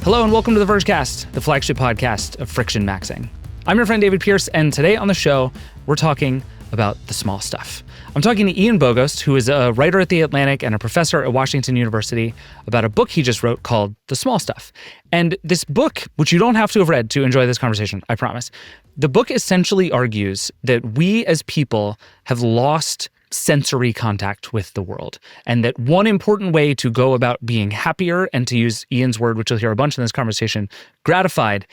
Hello and welcome to the Vergecast, the flagship podcast of friction maxing. I'm your friend David Pierce, and today on the show, we're talking about the small stuff. I'm talking to Ian Bogost, who is a writer at The Atlantic and a professor at Washington University, about a book he just wrote called The Small Stuff. And this book, which you don't have to have read to enjoy this conversation, I promise, the book essentially argues that we as people have lost sensory contact with the world, and that one important way to go about being happier, and to use Ian's word, which you'll hear a bunch in this conversation, gratified,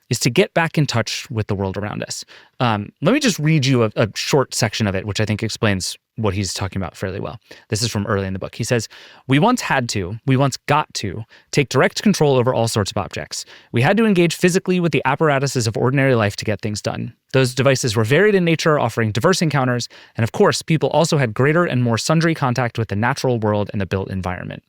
is to get back in touch with the world around us. Let me just read you a short section of it, which I think explains what he's talking about fairly well. This is from early in the book. He says, we once got to, take direct control over all sorts of objects. We had to engage physically with the apparatuses of ordinary life to get things done. Those devices were varied in nature, offering diverse encounters, and of course, people also had greater and more sundry contact with the natural world and the built environment.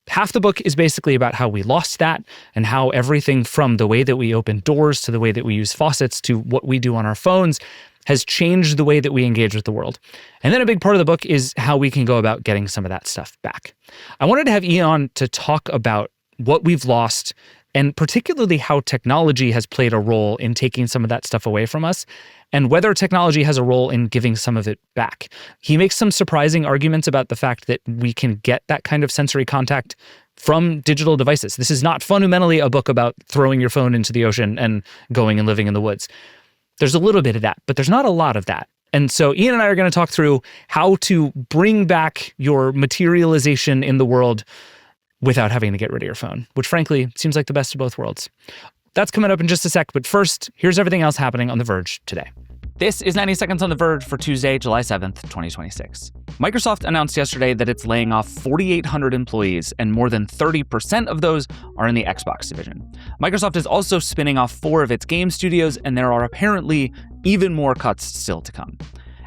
Half the book is basically about how we lost that, and how everything from the way that we open doors to the way that we use faucets to what we do on our phones has changed the way that we engage with the world. And then a big part of the book is how we can go about getting some of that stuff back. I wanted to have Ian on to talk about what we've lost, and particularly how technology has played a role in taking some of that stuff away from us, and whether technology has a role in giving some of it back. He makes some surprising arguments about the fact that we can get that kind of sensory contact from digital devices. This is not fundamentally a book about throwing your phone into the ocean and going and living in the woods. There's a little bit of that, but there's not a lot of that. And so Ian and I are going to talk through how to bring back your materialization in the world without having to get rid of your phone, which frankly seems like the best of both worlds. That's coming up in just a sec, but first, here's everything else happening on The Verge today. This is 90 Seconds on The Verge for Tuesday, July 7th, 2026. Microsoft announced yesterday that it's laying off 4,800 employees, and more than 30% of those are in the Xbox division. Microsoft is also spinning off 4 of its game studios, and there are apparently even more cuts still to come.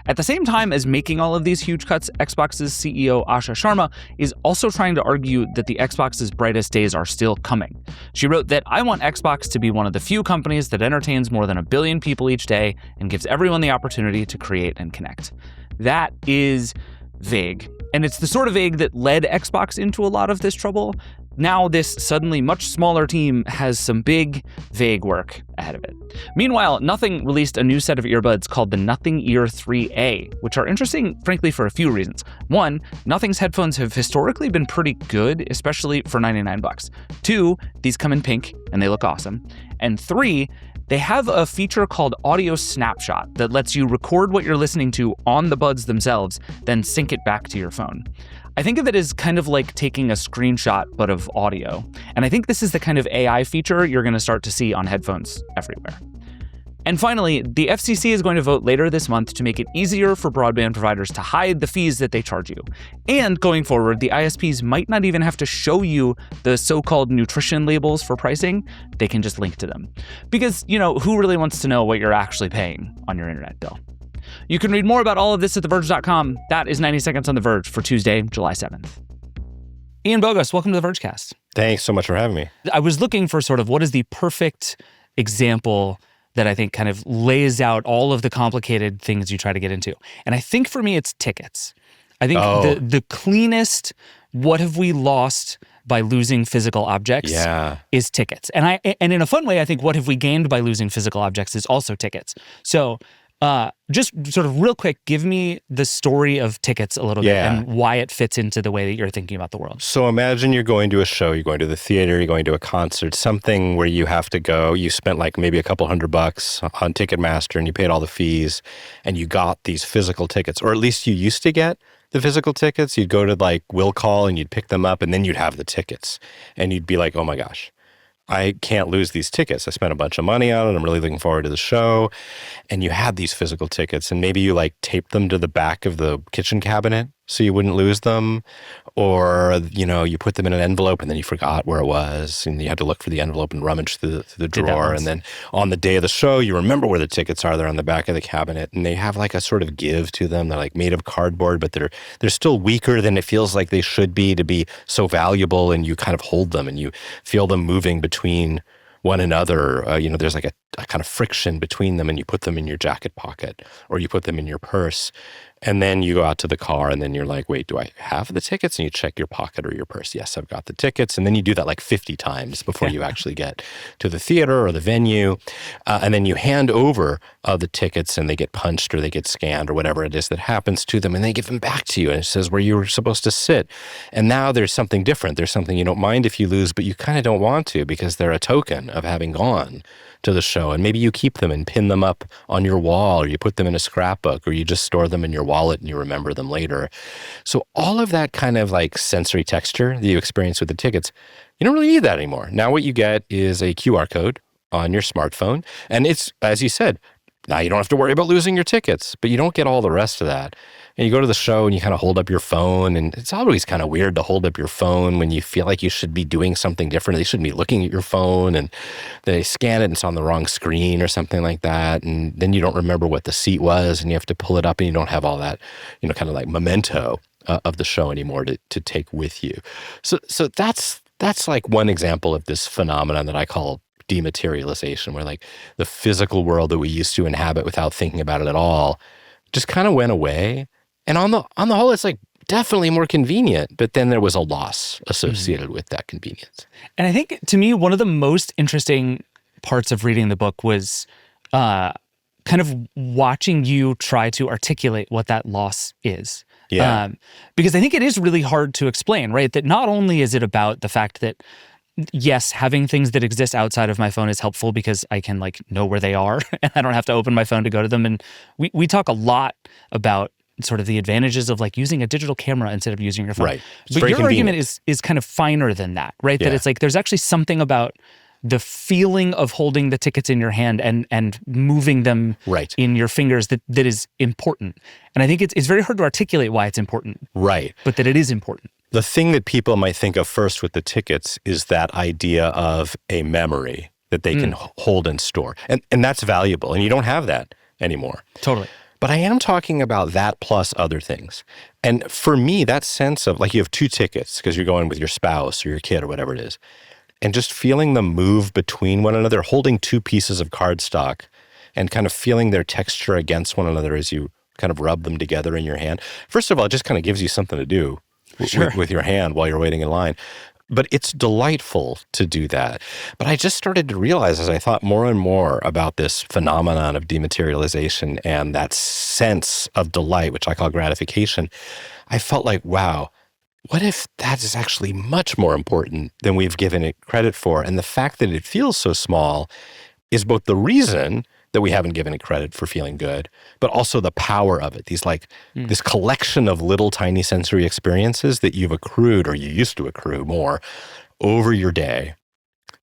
At the same time as making all of these huge cuts, Xbox's CEO Asha Sharma is also trying to argue that the Xbox's brightest days are still coming. She wrote that, "I want Xbox to be one of the few companies that entertains more than 1 billion people each day and gives everyone the opportunity to create and connect." That is vague. And it's the sort of vague that led Xbox into a lot of this trouble. Now this suddenly much smaller team has some big, vague work ahead of it. Meanwhile, Nothing released a new set of earbuds called the Nothing Ear 3A, which are interesting, frankly, for a few reasons. One, Nothing's headphones have historically been pretty good, especially for $99. 2, these come in pink and they look awesome. And 3, they have a feature called Audio Snapshot that lets you record what you're listening to on the buds themselves, then sync it back to your phone. I think of it as kind of like taking a screenshot, but of audio. And I think this is the kind of AI feature you're going to start to see on headphones everywhere. And finally, the FCC is going to vote later this month to make it easier for broadband providers to hide the fees that they charge you. And going forward, the ISPs might not even have to show you the so-called nutrition labels for pricing. They can just link to them. Because, who really wants to know what you're actually paying on your internet bill? You can read more about all of this at theverge.com. That is 90 Seconds on The Verge for Tuesday, July 7th. Ian Bogost, welcome to the Vergecast. Thanks so much for having me. I was looking for sort of what is the perfect example that I think kind of lays out all of the complicated things you try to get into. And I think for me, it's tickets. I think the cleanest, what have we lost by losing physical objects is tickets. And in a fun way, I think what have we gained by losing physical objects is also tickets. So just sort of real quick, give me the story of tickets a little bit and why it fits into the way that you're thinking about the world. So imagine you're going to a show, you're going to the theater, you're going to a concert, something where you have to go. You spent like maybe a couple $100 on Ticketmaster and you paid all the fees and you got these physical tickets, or at least you used to get the physical tickets. You'd go to like Will Call and you'd pick them up and then you'd have the tickets and you'd be like, oh my gosh, I can't lose these tickets. I spent a bunch of money on it. I'm really looking forward to the show. And you had these physical tickets and maybe you like taped them to the back of the kitchen cabinet so you wouldn't lose them. Or, you put them in an envelope and then you forgot where it was and you had to look for the envelope and rummage through the drawer. And then on the day of the show, you remember where the tickets are. They're on the back of the cabinet and they have like a sort of give to them. They're like made of cardboard, but they're still weaker than it feels like they should be to be so valuable. And you kind of hold them and you feel them moving between one another. There's like a kind of friction between them and you put them in your jacket pocket or you put them in your purse. And then you go out to the car and then you're like, wait, do I have the tickets? And you check your pocket or your purse. Yes, I've got the tickets. And then you do that like 50 times before you actually get to the theater or the venue. And then you hand over the tickets and they get punched or they get scanned or whatever it is that happens to them. And they give them back to you. And it says where you were supposed to sit. And now there's something different. There's something you don't mind if you lose, but you kind of don't want to because they're a token of having gone to the show. And maybe you keep them and pin them up on your wall, or you put them in a scrapbook, or you just store them in your wallet and you remember them later. So all of that kind of like sensory texture that you experience with the tickets, you don't really need that anymore. Now what you get is a QR code on your smartphone. And it's, as you said, now you don't have to worry about losing your tickets, but you don't get all the rest of that. And you go to the show and you kind of hold up your phone, and it's always kind of weird to hold up your phone when you feel like you should be doing something different. They shouldn't be looking at your phone, and they scan it and it's on the wrong screen or something like that. And then you don't remember what the seat was and you have to pull it up and you don't have all that, kind of like memento of the show anymore to take with you. So that's like one example of this phenomenon that I call dematerialization, where like the physical world that we used to inhabit without thinking about it at all just kind of went away. And on the whole, it's like definitely more convenient, but then there was a loss associated with that convenience. And I think to me, one of the most interesting parts of reading the book was kind of watching you try to articulate what that loss is. Yeah. Because I think it is really hard to explain, right? That not only is it about the fact that, yes, having things that exist outside of my phone is helpful because I can like know where they are and I don't have to open my phone to go to them. And we talk a lot about sort of the advantages of like using a digital camera instead of using your phone. Right. But your argument is kind of finer than that, right? Yeah. That it's like there's actually something about the feeling of holding the tickets in your hand and moving them in your fingers that is important. And I think it's very hard to articulate why it's important. Right. But that it is important. The thing that people might think of first with the tickets is that idea of a memory that they can hold and store. And that's valuable. And you don't have that anymore. Totally. But I am talking about that plus other things. And for me, that sense of like you have two tickets because you're going with your spouse or your kid or whatever it is, and just feeling them move between one another, holding two pieces of cardstock and kind of feeling their texture against one another as you kind of rub them together in your hand. First of all, it just kind of gives you something to do with your hand while you're waiting in line. But it's delightful to do that. But I just started to realize as I thought more and more about this phenomenon of dematerialization and that sense of delight, which I call gratification, I felt like, wow, what if that is actually much more important than we've given it credit for? And the fact that it feels so small is both the reason that we haven't given it credit for feeling good, but also the power of it. These like this collection of little tiny sensory experiences that you've accrued or you used to accrue more over your day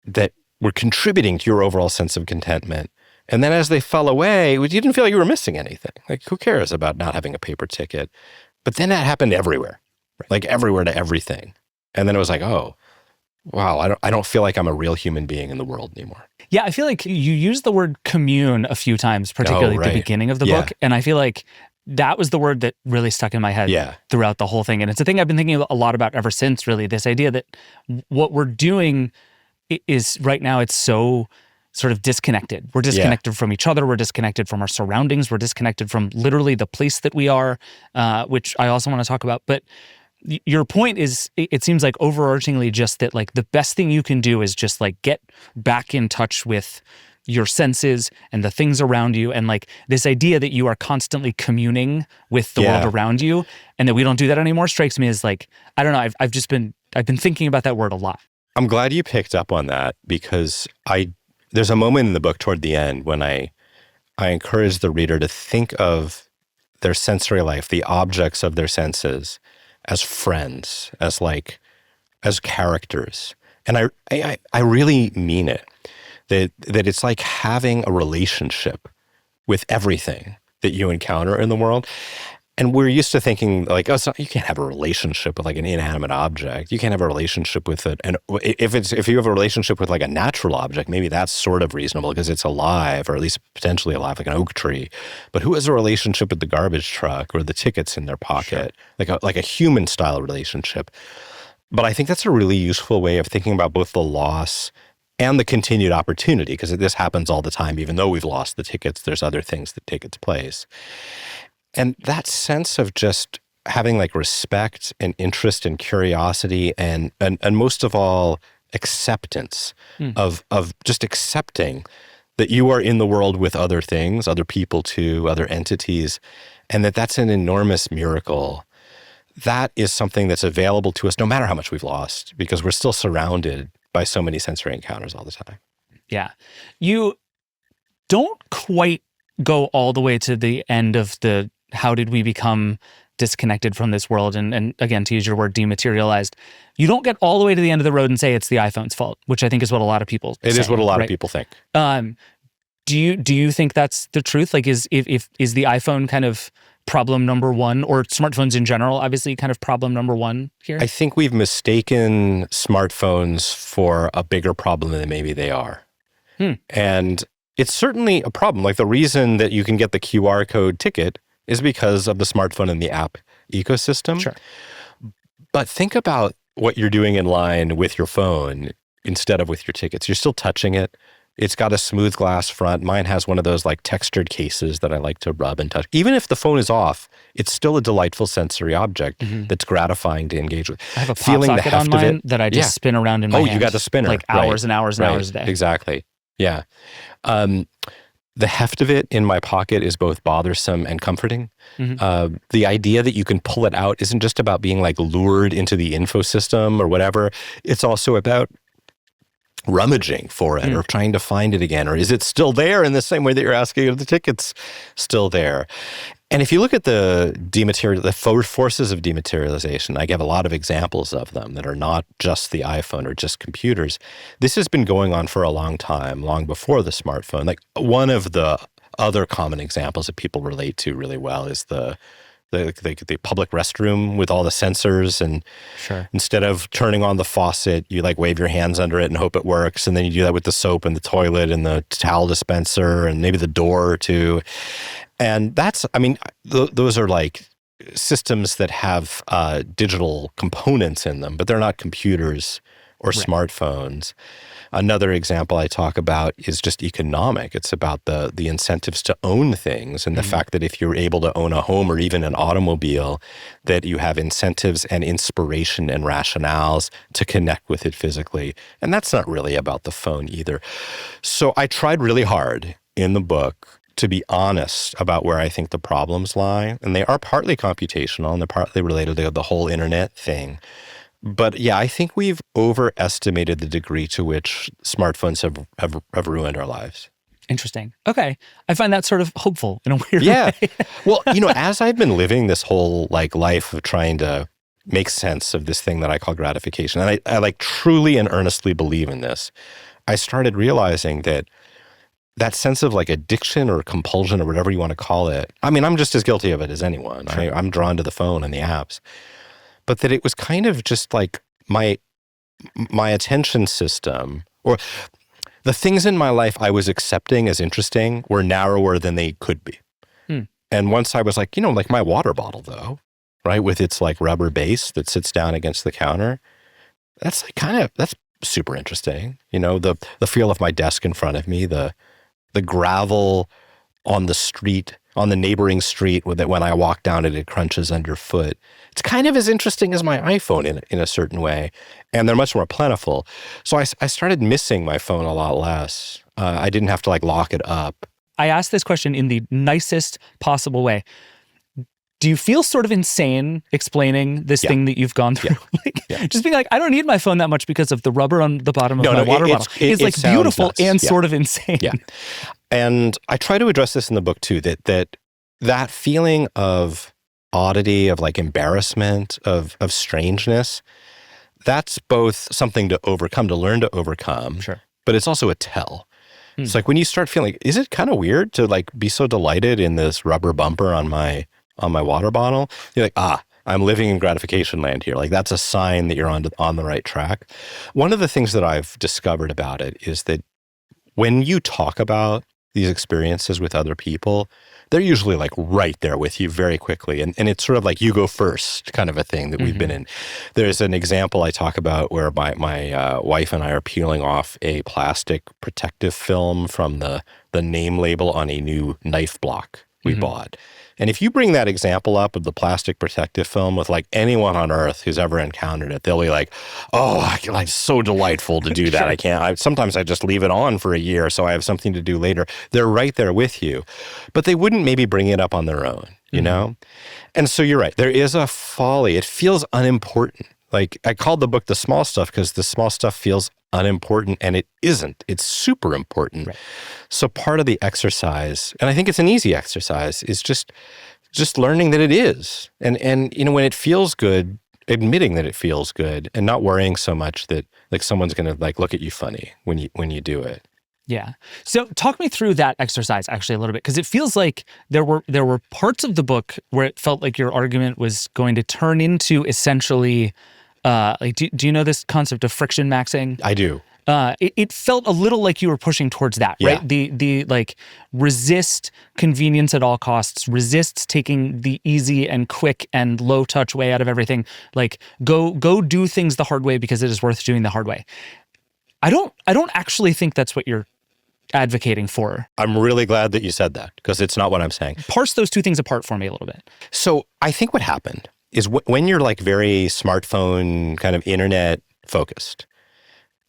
that were contributing to your overall sense of contentment. And then as they fell away, you didn't feel like you were missing anything. Like who cares about not having a paper ticket? But then that happened everywhere, like everywhere to everything. And then it was like, oh, wow, I don't feel like I'm a real human being in the world anymore. Yeah, I feel like you used the word commune a few times, particularly at the beginning of the book. And I feel like that was the word that really stuck in my head throughout the whole thing. And it's a thing I've been thinking a lot about ever since, really, this idea that what we're doing is right now, it's so sort of disconnected. We're disconnected from each other. We're disconnected from our surroundings. We're disconnected from literally the place that we are, which I also want to talk about. But your point is, it seems like overarchingly just that like the best thing you can do is just like get back in touch with your senses and the things around you, and like this idea that you are constantly communing with the world around you, and that we don't do that anymore strikes me as like, I don't know, I've been thinking about that word a lot. I'm glad you picked up on that because there's a moment in the book toward the end when I encourage the reader to think of their sensory life, the objects of their senses, as friends, as characters. And I really mean it, that it's like having a relationship with everything that you encounter in the world. And we're used to thinking like, oh, you can't have a relationship with like an inanimate object. You can't have a relationship with it. And if you have a relationship with like a natural object, maybe that's sort of reasonable because it's alive, or at least potentially alive, like an oak tree. But who has a relationship with the garbage truck or the tickets in their pocket? Sure. Like a human style relationship. But I think that's a really useful way of thinking about both the loss and the continued opportunity, because this happens all the time. Even though we've lost the tickets, there's other things that take its place. And that sense of just having like respect and interest and curiosity and most of all, acceptance of just accepting that you are in the world with other things, other people too, other entities, and that's an enormous miracle. That is something that's available to us no matter how much we've lost, because we're still surrounded by so many sensory encounters all the time. Yeah. You don't quite go all the way to the end of the how did we become disconnected from this world and again, to use your word, dematerialized. You don't get all the way to the end of the road and say it's the iPhone's fault, which I think is what a lot of people say. It is what a lot of people think. Do you think that's the truth? Like is the iPhone kind of problem number one, or smartphones in general, obviously kind of problem number one here? I think we've mistaken smartphones for a bigger problem than maybe they are. And it's certainly a problem. Like the reason that you can get the QR code ticket is because of the smartphone and the app ecosystem. Sure. But think about what you're doing in line with your phone instead of with your tickets. You're still touching it. It's got a smooth glass front. Mine has one of those like textured cases that I like to rub and touch. Even if the phone is off, it's still a delightful sensory object that's gratifying to engage with. I have a pop socket on mine that I just spin around in my hand. Oh, you got the spinner. Like hours and hours and hours a day. Exactly. Yeah. The heft of it in my pocket is both bothersome and comforting. The idea that you can pull it out isn't just about being like lured into the info system or whatever. It's also about rummaging for it or trying to find it again. Or is it still there in the same way that you're asking if the ticket's still there? And if you look at the forces of dematerialization, I give a lot of examples of them that are not just the iPhone or just computers. This has been going on for a long time, long before the smartphone. Like one of the other common examples that people relate to really well is the public restroom with all the sensors, and instead of turning on the faucet, you like wave your hands under it and hope it works. And then you do that with the soap and the toilet and the towel dispenser and maybe the door too. And that's, I mean, those are like systems that have digital components in them, but they're not computers or smartphones. Another example I talk about is just economic. It's about the incentives to own things and the fact that if you're able to own a home or even an automobile, that you have incentives and inspiration and rationales to connect with it physically. And that's not really about the phone either. So I tried really hard in the book to be honest about where I think the problems lie. And they are partly computational and they're partly related to the whole internet thing. But yeah, I think we've overestimated the degree to which smartphones have ruined our lives. Interesting. Okay. I find that sort of hopeful in a weird way. Well, as I've been living this whole like life of trying to make sense of this thing that I call gratification, and I like truly and earnestly believe in this, I started realizing that sense of like addiction or compulsion or whatever you want to call it. I mean, I'm just as guilty of it as anyone. Sure. I'm drawn to the phone and the apps. But that it was kind of just like my attention system, or the things in my life I was accepting as interesting were narrower than they could be. And once I was like, like my water bottle though, right, with its like rubber base that sits down against the counter, that's like that's super interesting. The feel of my desk in front of me, the gravel on the street, on the neighboring street, with it when I walk down it crunches underfoot. It's kind of as interesting as my iPhone in a certain way, and they're much more plentiful. So I started missing my phone a lot less. I didn't have to like lock it up. I asked this question in the nicest possible way. Do you feel sort of insane explaining this thing that you've gone through? Just being like, I don't need my phone that much because of the rubber on the bottom of my water bottle. It's like beautiful nuts. And sort of insane. Yeah. And I try to address this in the book too, that feeling of oddity, of like embarrassment, of strangeness, that's both something to overcome, to learn to overcome, but it's also a tell. It's like when you start feeling, is it kind of weird to like be so delighted in this rubber bumper on my water bottle? You're like, I'm living in gratification land here. Like that's a sign that you're on the right track. One of the things that I've discovered about it is that when you talk about these experiences with other people, they're usually like right there with you very quickly. And it's sort of like you go first kind of a thing that we've been in. There's an example I talk about where my wife and I are peeling off a plastic protective film from the name label on a new knife block we bought. And if you bring that example up of the plastic protective film with like anyone on earth who's ever encountered it, they'll be like, oh, it's so delightful to do that. Sure. Sometimes I just leave it on for a year so I have something to do later. They're right there with you. But they wouldn't maybe bring it up on their own, you know? And so you're right. There is a folly. It feels unimportant. Like I called the book The Small Stuff because the small stuff feels unimportant, and it isn't. It's super important. Right. So part of the exercise, and I think it's an easy exercise, is just learning that it is. And you know, when it feels good, admitting that it feels good and not worrying so much that like someone's going to like look at you funny when you do it. Yeah. So talk me through that exercise actually a little bit, because it feels like there were parts of the book where it felt like your argument was going to turn into essentially do you know this concept of friction maxing? I do. It felt a little like you were pushing towards that, Yeah. right? The like resist convenience at all costs, resist taking the easy and quick and low touch way out of everything. Like go do things the hard way because it is worth doing the hard way. I don't actually think that's what you're advocating for. I'm really glad that you said that because it's not what I'm saying. Parse those two things apart for me a little bit. So I think what happened is when you're like very smartphone kind of internet focused,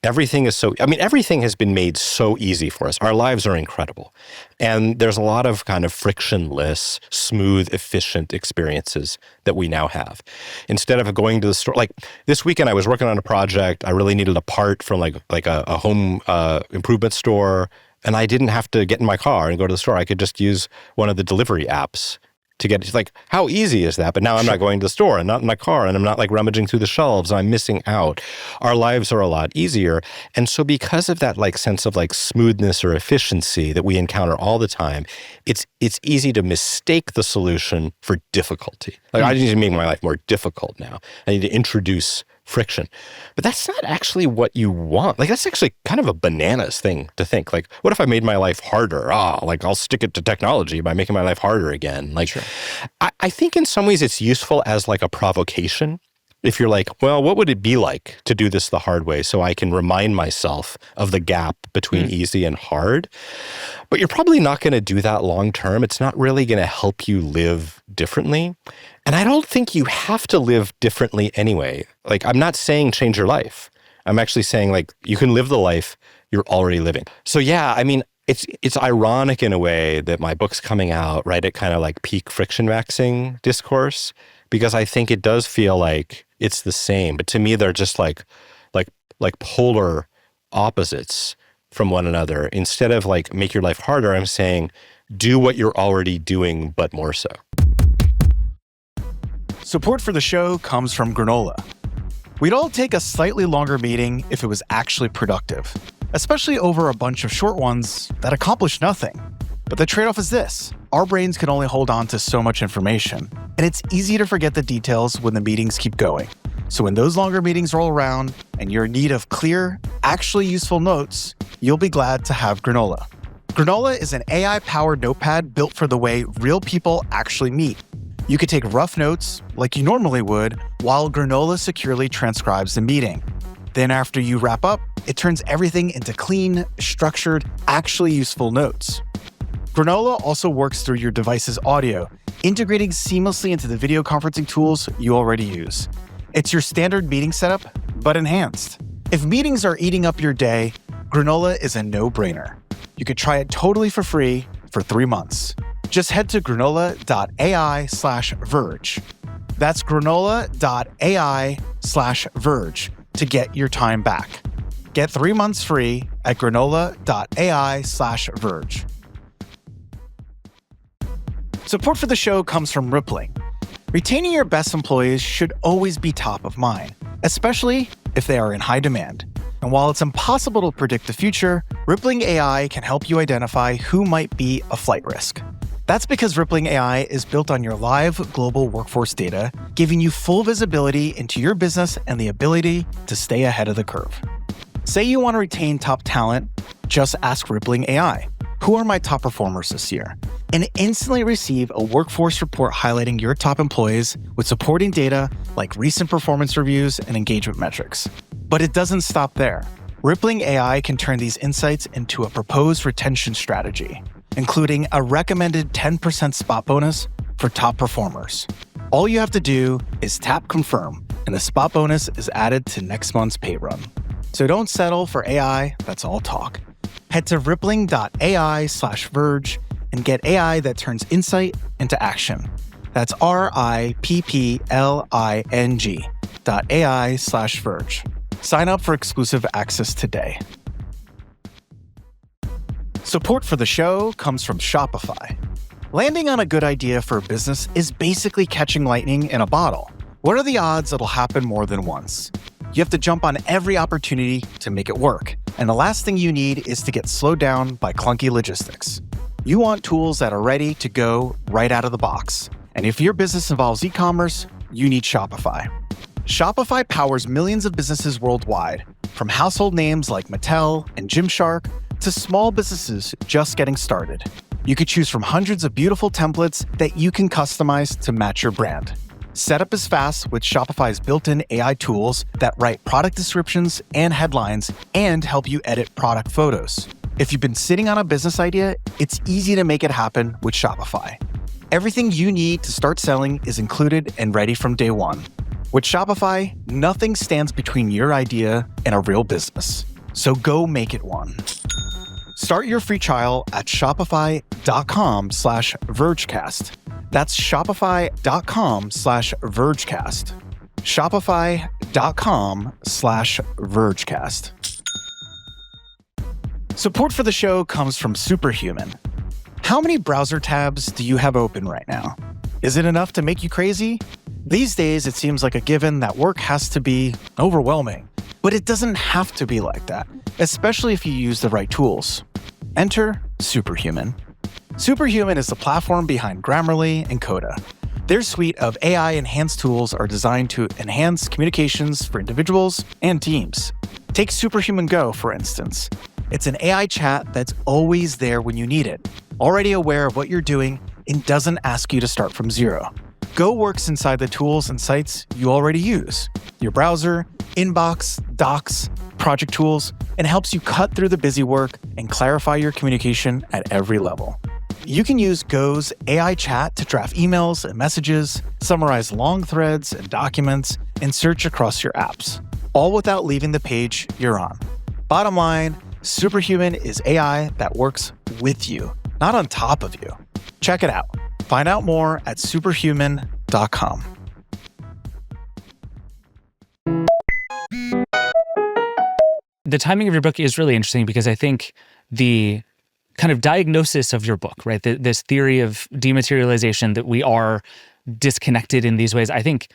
everything has been made so easy for us. Our lives are incredible. And there's a lot of kind of frictionless, smooth, efficient experiences that we now have. Instead of going to the store, like this weekend I was working on a project, I really needed a part from like a home improvement store, and I didn't have to get in my car and go to the store. I could just use one of the delivery apps to get, like, how easy is that? But now I'm not going to the store and not in my car, and I'm not like rummaging through the shelves. I'm missing out. Our lives are a lot easier. And so because of that like sense of like smoothness or efficiency that we encounter all the time, it's easy to mistake the solution for difficulty. Like I need to make my life more difficult now. I need to introduce friction. But that's not actually what you want. Like that's actually kind of a bananas thing to think. Like, what if I made my life harder? Like I'll stick it to technology by making my life harder again. Like, sure. I think in some ways it's useful as like a provocation. If you're like, well, what would it be like to do this the hard way so I can remind myself of the gap between easy and hard? But you're probably not going to do that long term. It's not really going to help you live differently. And I don't think you have to live differently anyway. Like, I'm not saying change your life. I'm actually saying like you can live the life you're already living. So yeah, I mean, it's ironic in a way that my book's coming out right at kind of like peak friction maxing discourse, because I think it does feel like it's the same. But to me, they're just like polar opposites from one another. Instead of like make your life harder, I'm saying do what you're already doing, but more so. Support for the show comes from granola. We'd all take a slightly longer meeting if it was actually productive, especially over a bunch of short ones that accomplish nothing. But the trade-off is this: our brains can only hold on to so much information, and it's easy to forget the details when the meetings keep going. So when those longer meetings roll around and you're in need of clear, actually useful notes, you'll be glad to have granola. Granola is an AI-powered notepad built for the way real people actually meet. You could take rough notes like you normally would, while granola securely transcribes the meeting. Then after you wrap up, it turns everything into clean, structured, actually useful notes. Granola also works through your device's audio, integrating seamlessly into the video conferencing tools you already use. It's your standard meeting setup, but enhanced. If meetings are eating up your day, Granola is a no-brainer. You could try it totally for free for 3 months. Just head to granola.ai/Verge. That's granola.ai/Verge to get your time back. Get 3 months free at granola.ai/Verge. Support for the show comes from Rippling. Retaining your best employees should always be top of mind, especially if they are in high demand. And while it's impossible to predict the future, Rippling AI can help you identify who might be a flight risk. That's because Rippling AI is built on your live global workforce data, giving you full visibility into your business and the ability to stay ahead of the curve. Say you want to retain top talent, just ask Rippling AI, who are my top performers this year? And instantly receive a workforce report highlighting your top employees with supporting data like recent performance reviews and engagement metrics. But it doesn't stop there. Rippling AI can turn these insights into a proposed retention strategy. including a recommended 10% spot bonus for top performers. All you have to do is tap confirm, and the spot bonus is added to next month's pay run. So don't settle for AI that's all talk. Head to rippling.ai/Verge and get AI that turns insight into action. That's rippling.ai/Verge. Sign up for exclusive access today. Support for the show comes from Shopify. Landing on a good idea for a business is basically catching lightning in a bottle. What are the odds it'll happen more than once? You have to jump on every opportunity to make it work. And the last thing you need is to get slowed down by clunky logistics. You want tools that are ready to go right out of the box. And if your business involves e-commerce, you need Shopify. Shopify powers millions of businesses worldwide, from household names like Mattel and Gymshark to small businesses just getting started. You could choose from hundreds of beautiful templates that you can customize to match your brand. Setup is fast with Shopify's built-in AI tools that write product descriptions and headlines and help you edit product photos. If you've been sitting on a business idea, it's easy to make it happen with Shopify. Everything you need to start selling is included and ready from day one. With Shopify, nothing stands between your idea and a real business. So go make it one. Start your free trial at shopify.com/Vergecast. That's shopify.com/Vergecast. Shopify.com/Vergecast. Support for the show comes from Superhuman. How many browser tabs do you have open right now? Is it enough to make you crazy? These days, it seems like a given that work has to be overwhelming. But it doesn't have to be like that, especially if you use the right tools. Enter Superhuman. Superhuman is the platform behind Grammarly and Coda. Their suite of AI-enhanced tools are designed to enhance communications for individuals and teams. Take Superhuman Go, for instance. It's an AI chat that's always there when you need it, already aware of what you're doing, and doesn't ask you to start from zero. Go works inside the tools and sites you already use, your browser, inbox, docs, project tools, and helps you cut through the busy work and clarify your communication at every level. You can use Go's AI chat to draft emails and messages, summarize long threads and documents, and search across your apps, all without leaving the page you're on. Bottom line, Superhuman is AI that works with you, not on top of you. Check it out. Find out more at superhuman.com. The timing of your book is really interesting because I think the kind of diagnosis of your book, right? This theory of dematerialization, that we are disconnected in these ways. I think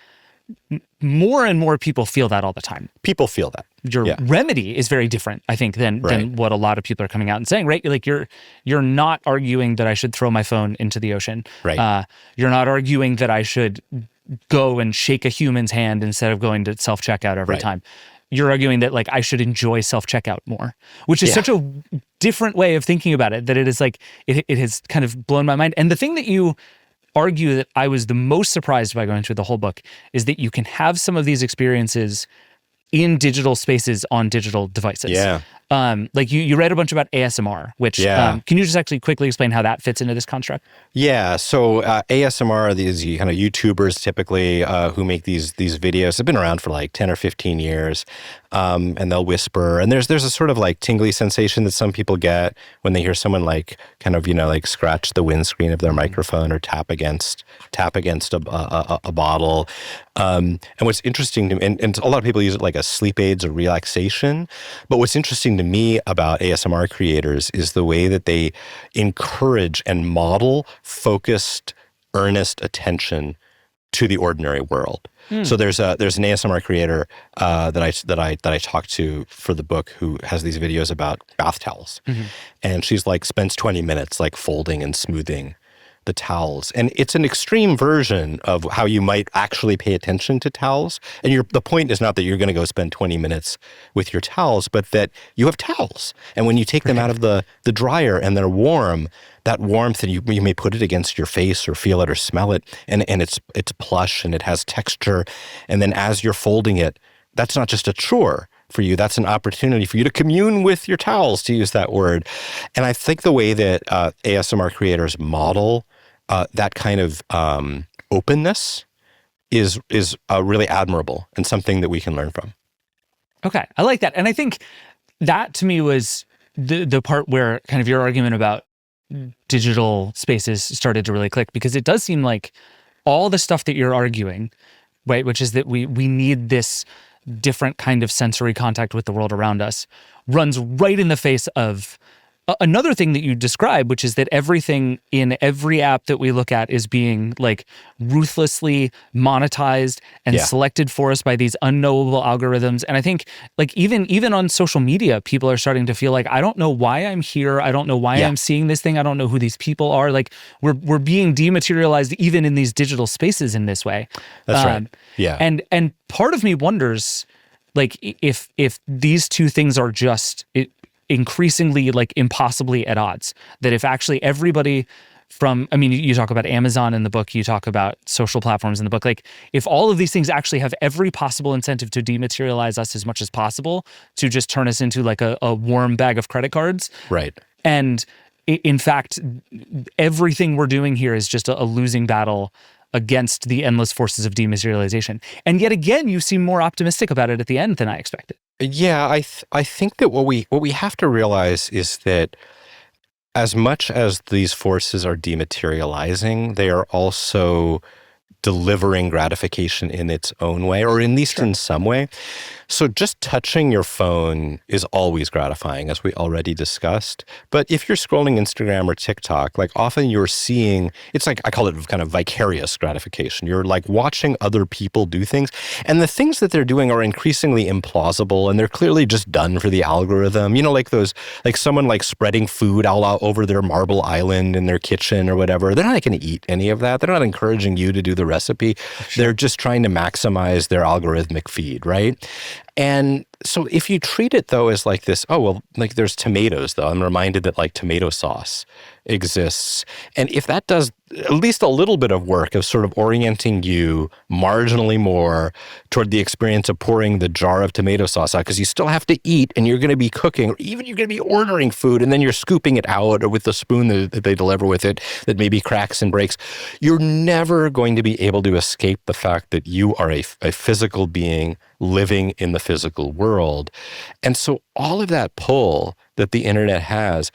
more and more people feel that all the time. People feel that. Your remedy is very different, I think, than what a lot of people are coming out and saying, right? Like you're not arguing that I should throw my phone into the ocean. Right. You're not arguing that I should go and shake a human's hand instead of going to self-checkout every time. You're arguing that like I should enjoy self-checkout more, which is such a different way of thinking about it, that it is like, it has kind of blown my mind. And the thing that you argue that I was the most surprised by going through the whole book is that you can have some of these experiences in digital spaces on digital devices. Yeah. Like you read a bunch about ASMR, which can you just actually quickly explain how that fits into this construct? Yeah. So ASMR are these kind of YouTubers typically who make these videos. They've been around for like 10 or 15 years. And they'll whisper. And there's a sort of like tingly sensation that some people get when they hear someone like kind of, like scratch the windscreen of their microphone or tap against a bottle. And what's interesting to me, and a lot of people use it like a sleep aids or relaxation. But what's interesting to me about ASMR creators is the way that they encourage and model focused, earnest attention to the ordinary world. So there's an ASMR creator that I talked to for the book who has these videos about bath towels, and she's like spends 20 minutes like folding and smoothing the towels, and it's an extreme version of how you might actually pay attention to towels. And the point is not that you're going to go spend 20 minutes with your towels, but that you have towels, and when you take them out of the dryer and they're warm, that warmth, and you may put it against your face or feel it or smell it, and it's plush and it has texture. And then as you're folding it, that's not just a chore. for you. That's an opportunity for you to commune with your towels, to use that word. And I think the way that ASMR creators model that kind of openness is really admirable and something that we can learn from. Okay, I like that. And I think that to me was the part where kind of your argument about digital spaces started to really click, because it does seem like all the stuff that you're arguing, right, which is that we need this different kind of sensory contact with the world around us, runs right in the face of another thing that you describe, which is that everything in every app that we look at is being like ruthlessly monetized and selected for us by these unknowable algorithms. And I think like even on social media, people are starting to feel like, I don't know why I'm here. I don't know why I'm seeing this thing. I don't know who these people are. Like we're being dematerialized even in these digital spaces in this way. That's right. Yeah. And part of me wonders, like if these two things are just increasingly like impossibly at odds, that if actually everybody from, I mean, you talk about Amazon in the book, you talk about social platforms in the book, like if all of these things actually have every possible incentive to dematerialize us as much as possible, to just turn us into like a warm bag of credit cards. Right. And in fact, everything we're doing here is just a losing battle against the endless forces of dematerialization. And yet again, you seem more optimistic about it at the end than I expected. Yeah, I think that what we have to realize is that as much as these forces are dematerializing, they are also delivering gratification in its own way, or at least in some way. So just touching your phone is always gratifying, as we already discussed. But if you're scrolling Instagram or TikTok, like often you're seeing, it's like, I call it kind of vicarious gratification. You're like watching other people do things, and the things that they're doing are increasingly implausible, and they're clearly just done for the algorithm. You know, like those, like someone like spreading food all out over their marble island in their kitchen or whatever. They're not going to eat any of that. They're not encouraging you to do the recipe. Sure. They're just trying to maximize their algorithmic feed, right? And so if you treat it though as like this, oh, well, like there's tomatoes though. I'm reminded that like tomato sauce exists. And if that does at least a little bit of work of sort of orienting you marginally more toward the experience of pouring the jar of tomato sauce out, because you still have to eat and you're going to be cooking, or even you're going to be ordering food and then you're scooping it out, or with the spoon that they deliver with it that maybe cracks and breaks, you're never going to be able to escape the fact that you are a physical being living in the physical world. And so all of that pull that the internet has,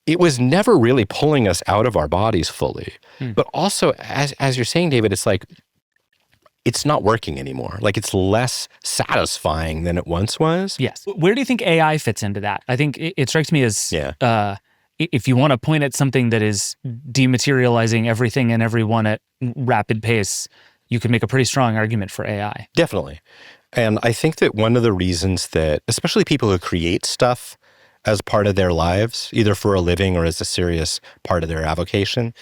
it was never really pulling us out of our bodies fully. But also, as you're saying, David, it's like, it's not working anymore. Like it's less satisfying than it once was. Yes. Where do you think AI fits into that? I think it strikes me as, if you want to point at something that is dematerializing everything and everyone at rapid pace, you could make a pretty strong argument for AI. Definitely. And I think that one of the reasons that, especially people who create stuff as part of their lives, either for a living or as a serious part of their avocation,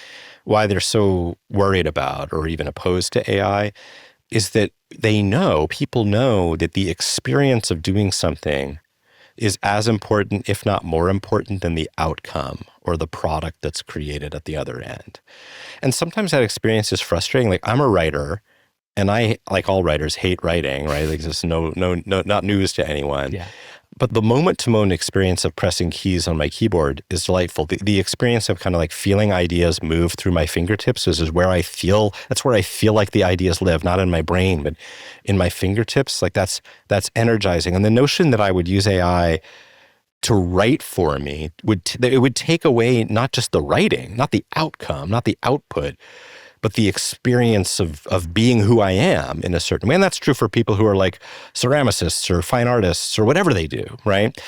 why they're so worried about or even opposed to AI is that people know that the experience of doing something is as important, if not more important, than the outcome or the product that's created at the other end. And sometimes that experience is frustrating. Like I'm a writer, and I, like all writers, hate writing, right? Like this is not news to anyone. Yeah. But the moment-to-moment experience of pressing keys on my keyboard is delightful. The experience of kind of like feeling ideas move through my fingertips is where that's where I feel like the ideas live, not in my brain, but in my fingertips. Like that's energizing. And the notion that I would use AI to write for me, it would take away not just the writing, not the outcome, not the output, but the experience of being who I am in a certain way. And that's true for people who are like ceramicists or fine artists or whatever they do, right?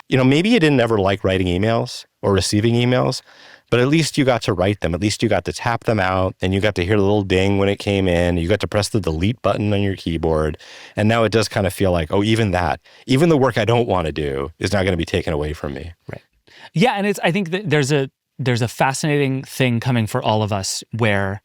You know, maybe you didn't ever like writing emails or receiving emails, but at least you got to write them. At least you got to tap them out, and you got to hear the little ding when it came in. You got to press the delete button on your keyboard. And now it does kind of feel like, oh, even the work I don't want to do is not going to be taken away from me. Right. Yeah, and I think that there's a fascinating thing coming for all of us where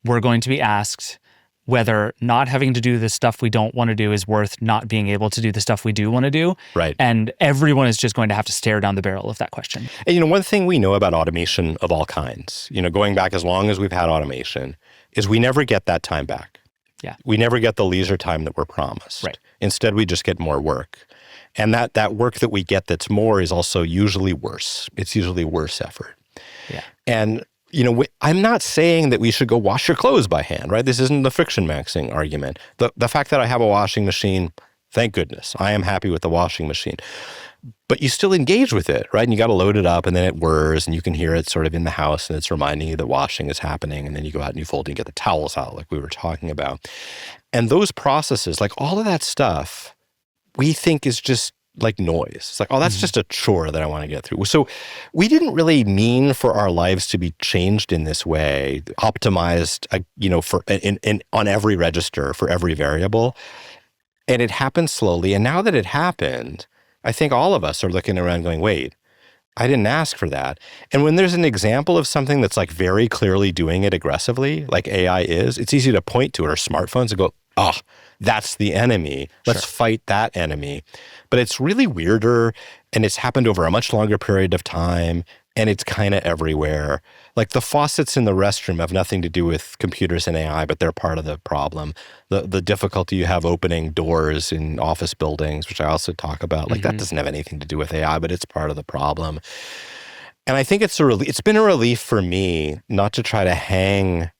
we're going to be asked whether not having to do the stuff we don't want to do is worth not being able to do the stuff we do want to do. Right. And everyone is just going to have to stare down the barrel of that question. And, you know, one thing we know about automation of all kinds, you know, going back as long as we've had automation, is we never get that time back. Yeah. We never get the leisure time that we're promised. Right. Instead, we just get more work. And that work that we get that's more is also usually worse. It's usually worse effort. Yeah. And, I'm not saying that we should go wash your clothes by hand, right? This isn't the friction maxing argument. The fact that I have a washing machine, thank goodness. I am happy with the washing machine. But you still engage with it, right? And you got to load it up, and then it whirs, and you can hear it sort of in the house, and it's reminding you that washing is happening. And then you go out and you fold and get the towels out, like we were talking about. And those processes, like all of that stuff, we think is just like noise. It's like, oh, that's just a chore that I want to get through. So we didn't really mean for our lives to be changed in this way, optimized, for on every register for every variable. And it happened slowly. And now that it happened, I think all of us are looking around going, wait, I didn't ask for that. And when there's an example of something that's like very clearly doing it aggressively, like AI is, it's easy to point to it, or smartphones, and go, oh, that's the enemy. Let's fight that enemy. But it's really weirder, and it's happened over a much longer period of time, and it's kind of everywhere. Like the faucets in the restroom have nothing to do with computers and AI, but they're part of the problem. The difficulty you have opening doors in office buildings, which I also talk about, like that doesn't have anything to do with AI, but it's part of the problem. And I think it's been a relief for me not to try to hang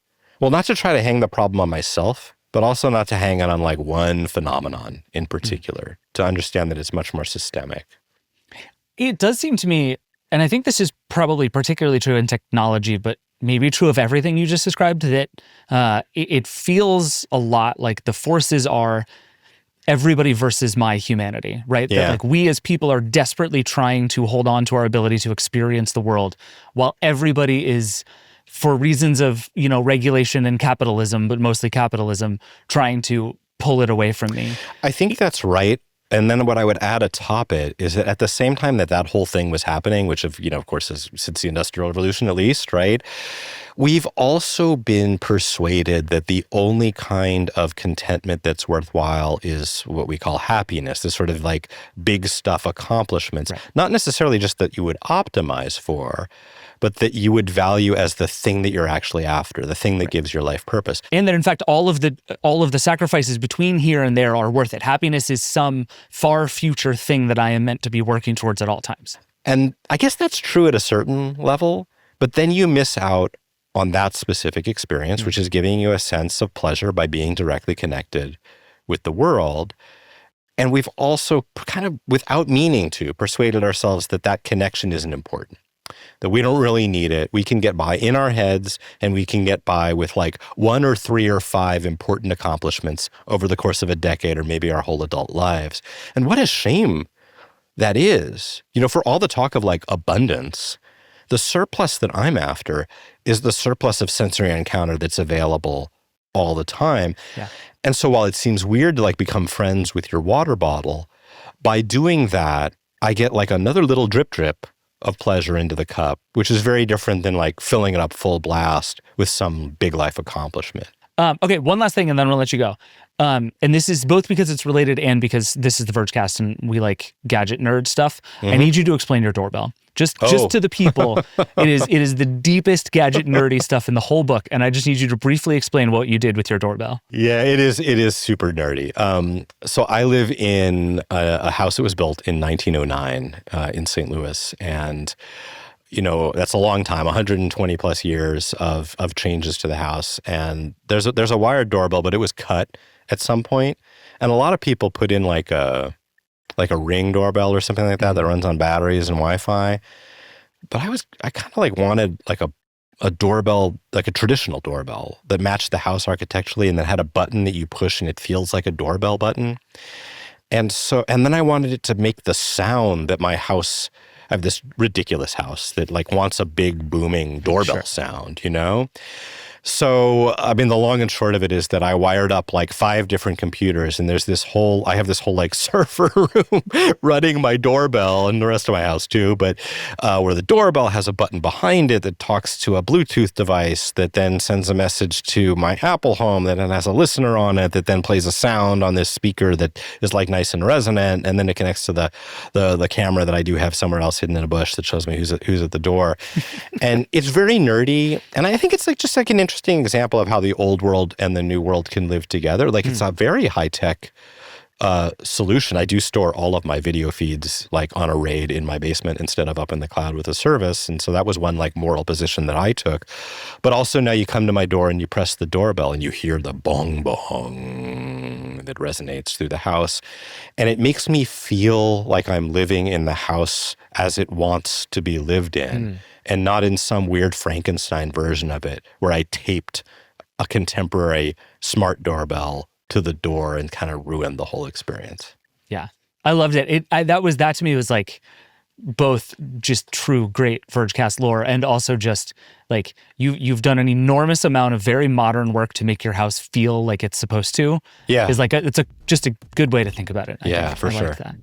the problem on myself, but also not to hang it on like one phenomenon in particular, to understand that it's much more systemic. It does seem to me, and I think this is probably particularly true in technology, but maybe true of everything you just described, that it feels a lot like the forces are everybody versus my humanity, right? Yeah. That like we as people are desperately trying to hold on to our ability to experience the world, while everybody is, for reasons of, regulation and capitalism, but mostly capitalism, trying to pull it away from me. I think that's right. And then what I would add atop it is that at the same time that whole thing was happening, which of course is since the Industrial Revolution at least, right? We've also been persuaded that the only kind of contentment that's worthwhile is what we call happiness, this sort of like big stuff accomplishments, right. Not necessarily just that you would optimize for, but that you would value as the thing that you're actually after, the thing that gives your life purpose. And that in fact, all of the sacrifices between here and there are worth it. Happiness is some far future thing that I am meant to be working towards at all times. And I guess that's true at a certain level, but then you miss out on that specific experience, which is giving you a sense of pleasure by being directly connected with the world. And we've also kind of, without meaning to, persuaded ourselves that that connection isn't important, that we don't really need it. We can get by in our heads, and we can get by with like 1 or 3 or 5 important accomplishments over the course of a decade or maybe our whole adult lives. And what a shame that is. For all the talk of like abundance, the surplus that I'm after is the surplus of sensory encounter that's available all the time. Yeah. And so while it seems weird to like become friends with your water bottle, by doing that, I get like another little drip of pleasure into the cup, which is very different than like filling it up full blast with some big life accomplishment. Okay, one last thing and then I'll let you go. And this is both because it's related and because this is the Vergecast and we like gadget nerd stuff. I need you to explain your doorbell. Just to the people, it is the deepest gadget nerdy stuff in the whole book, and I just need you to briefly explain what you did with your doorbell. Yeah, it is super nerdy. So I live in a house that was built in 1909 in St. Louis, and that's a long time, 120 plus years of changes to the house. And there's a wired doorbell, but it was cut at some point, and a lot of people put in like a Ring doorbell or something like that runs on batteries and Wi-Fi. But I kind of like wanted like a doorbell, like a traditional doorbell that matched the house architecturally and that had a button that you push and it feels like a doorbell button. And then I wanted it to make the sound that my house, I have this ridiculous house that like wants a big booming doorbell sound, So, I mean, the long and short of it is that I wired up like 5 different computers, and I have this whole like server room running my doorbell and the rest of my house too, but where the doorbell has a button behind it that talks to a Bluetooth device that then sends a message to my Apple home that then has a listener on it that then plays a sound on this speaker that is like nice and resonant, and then it connects to the camera that I do have somewhere else hidden in a bush that shows me who's at the door. And it's very nerdy, and I think it's like just like an interesting example of how the old world and the new world can live together. Like it's a very high-tech solution. I do store all of my video feeds like on a RAID in my basement instead of up in the cloud with a service. And so that was one like moral position that I took. But also now you come to my door and you press the doorbell and you hear the bong bong that resonates through the house. And it makes me feel like I'm living in the house as it wants to be lived in and not in some weird Frankenstein version of it where I taped a contemporary smart doorbell to the door and kind of ruined the whole experience. Yeah. I loved it. That to me was like both just true great Vergecast lore and also just like you've done an enormous amount of very modern work to make your house feel like it's supposed to. Yeah. It's like it's just a good way to think about it. I sure. Like that.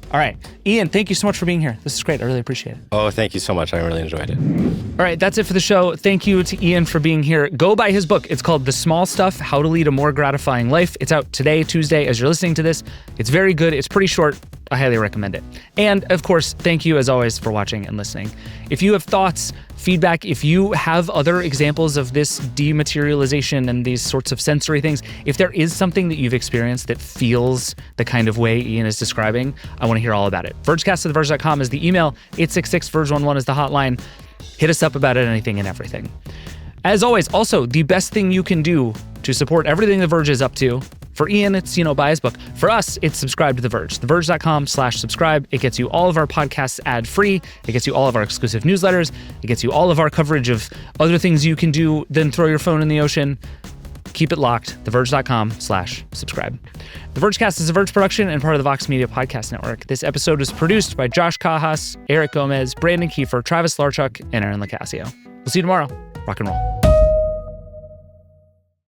All right. Ian, thank you so much for being here. This is great. I really appreciate it. Oh, thank you so much. I really enjoyed it. All right. That's it for the show. Thank you to Ian for being here. Go buy his book. It's called The Small Stuff, How to Lead a More Gratifying Life. It's out today, Tuesday, as you're listening to this. It's very good. It's pretty short. I highly recommend it. And of course, thank you as always for watching and listening. If you have thoughts, feedback, if you have other examples of this dematerialization and these sorts of sensory things, if there is something that you've experienced that feels the kind of way Ian is describing, I want to hear all about it. Vergecast@theverge.com is the email. 866-VERGE11 is the hotline. Hit us up about it, anything and everything. As always, also, the best thing you can do to support everything The Verge is up to, for Ian, it's, buy his book. For us, it's subscribe to The Verge. TheVerge.com/subscribe. It gets you all of our podcasts ad-free. It gets you all of our exclusive newsletters. It gets you all of our coverage of other things you can do than throw your phone in the ocean. Keep it locked. TheVerge.com/subscribe. The Vergecast is a Verge production and part of the Vox Media Podcast Network. This episode was produced by Josh Kajas, Eric Gomez, Brandon Kiefer, Travis Larchuk, and Aaron Lacasio. We'll see you tomorrow. Rock and roll.